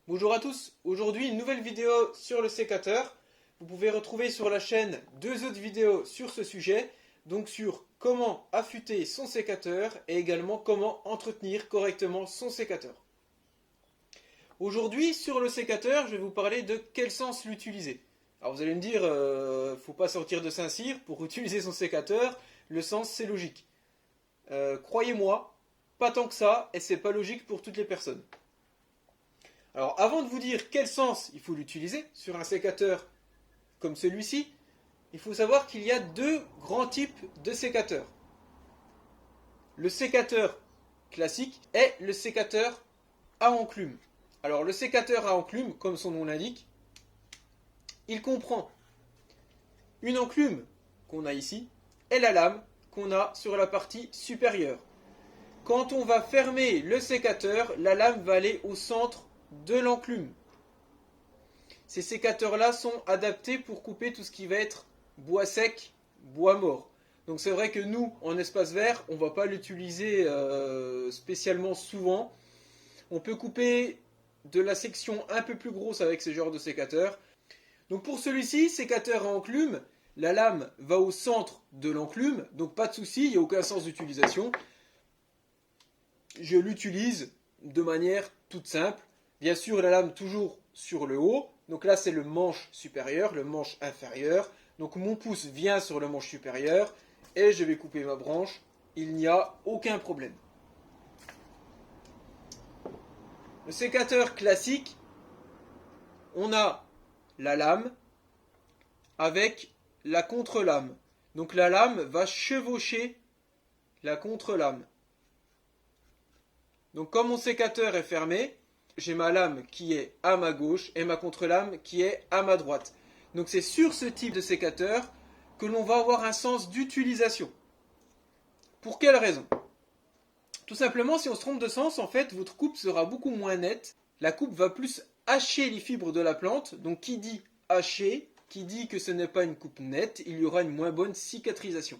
Bonjour à tous, aujourd'hui une nouvelle vidéo sur le sécateur. Vous pouvez retrouver sur la chaîne deux autres vidéos sur ce sujet, donc sur comment affûter son sécateur et également comment entretenir correctement son sécateur. Aujourd'hui sur le sécateur, je vais vous parler de quel sens l'utiliser. Alors vous allez me dire, faut pas sortir de Saint-Cyr pour utiliser son sécateur, le sens c'est logique. Croyez-moi, pas tant que ça, et c'est pas logique pour toutes les personnes. Alors avant de vous dire quel sens il faut l'utiliser sur un sécateur comme celui-ci, il faut savoir qu'il y a deux grands types de sécateurs. Le sécateur classique et le sécateur à enclume. Alors le sécateur à enclume, comme son nom l'indique, il comprend une enclume qu'on a ici et la lame qu'on a sur la partie supérieure. Quand on va fermer le sécateur, la lame va aller au centre de l'enclume. Ces sécateurs-là sont adaptés pour couper tout ce qui va être bois sec, bois mort. Donc c'est vrai que nous, en espace vert, on ne va pas l'utiliser spécialement souvent. On peut couper de la section un peu plus grosse avec ce genre de sécateur. Donc pour celui-ci, sécateur à enclume, la lame va au centre de l'enclume, donc pas de souci, il n'y a aucun sens d'utilisation. Je l'utilise de manière toute simple. Bien sûr, la lame toujours sur le haut. Donc là, c'est le manche supérieur, le manche inférieur. Donc mon pouce vient sur le manche supérieur et je vais couper ma branche. Il n'y a aucun problème. Le sécateur classique, on a la lame avec la contre-lame. Donc la lame va chevaucher la contre-lame. Donc comme mon sécateur est fermé, j'ai ma lame qui est à ma gauche et ma contre-lame qui est à ma droite. Donc c'est sur ce type de sécateur que l'on va avoir un sens d'utilisation. Pour quelle raison? Tout simplement, si on se trompe de sens, en fait, votre coupe sera beaucoup moins nette. La coupe va plus hacher les fibres de la plante. Donc qui dit hacher, qui dit que ce n'est pas une coupe nette, il y aura une moins bonne cicatrisation.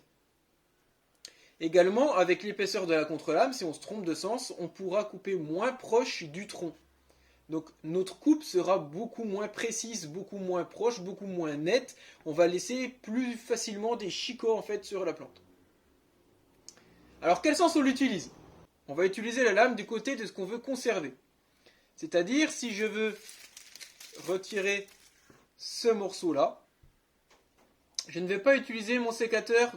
Également, avec l'épaisseur de la contre-lame, si on se trompe de sens, on pourra couper moins proche du tronc. Donc notre coupe sera beaucoup moins précise, beaucoup moins proche, beaucoup moins nette. On va laisser plus facilement des chicots en fait sur la plante. Alors quel sens on l'utilise? On va utiliser la lame du côté de ce qu'on veut conserver. C'est-à-dire si je veux retirer ce morceau-là, je ne vais pas utiliser mon sécateur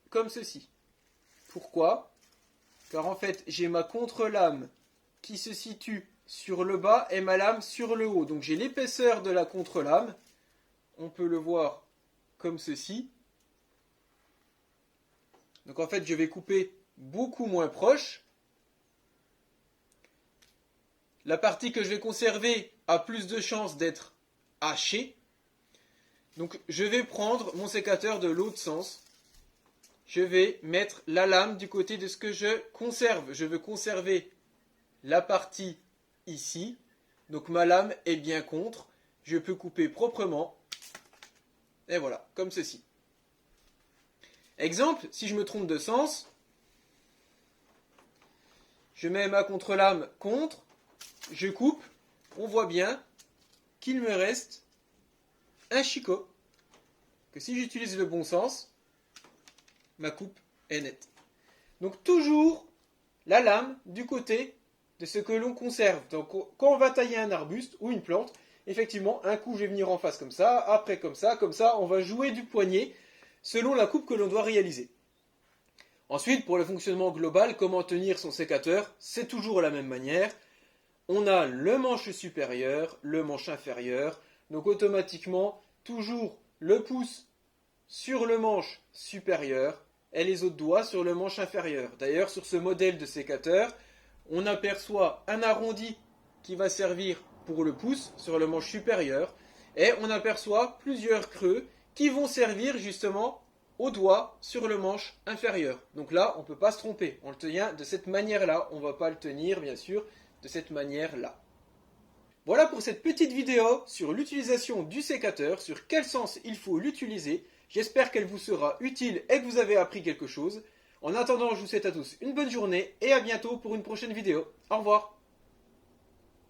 comme ceci. Pourquoi? Car en fait, j'ai ma contre-lame qui se situe sur le bas et ma lame sur le haut. Donc j'ai l'épaisseur de la contre-lame. On peut le voir comme ceci. Donc en fait, je vais couper beaucoup moins proche. La partie que je vais conserver a plus de chances d'être hachée. Donc je vais prendre mon sécateur de l'autre sens. Je vais mettre la lame du côté de ce que je conserve. Je veux conserver la partie ici. Donc ma lame est bien contre. Je peux couper proprement. Et voilà, comme ceci. Exemple, si je me trompe de sens, je mets ma contre-lame contre, je coupe, on voit bien qu'il me reste un chicot. Que si j'utilise le bon sens, ma coupe est nette. Donc toujours la lame du côté de ce que l'on conserve. Donc quand on va tailler un arbuste ou une plante, effectivement, un coup je vais venir en face comme ça, après comme ça, on va jouer du poignet selon la coupe que l'on doit réaliser. Ensuite, pour le fonctionnement global, comment tenir son sécateur, c'est toujours la même manière. On a le manche supérieur, le manche inférieur, donc automatiquement, toujours le pouce sur le manche supérieur et les autres doigts sur le manche inférieur. D'ailleurs, sur ce modèle de sécateur, on aperçoit un arrondi qui va servir pour le pouce sur le manche supérieur et on aperçoit plusieurs creux qui vont servir justement aux doigts sur le manche inférieur. Donc là, on ne peut pas se tromper. On le tient de cette manière-là. On ne va pas le tenir, bien sûr, de cette manière-là. Voilà pour cette petite vidéo sur l'utilisation du sécateur, sur quel sens il faut l'utiliser. J'espère qu'elle vous sera utile et que vous avez appris quelque chose. En attendant, je vous souhaite à tous une bonne journée et à bientôt pour une prochaine vidéo. Au revoir.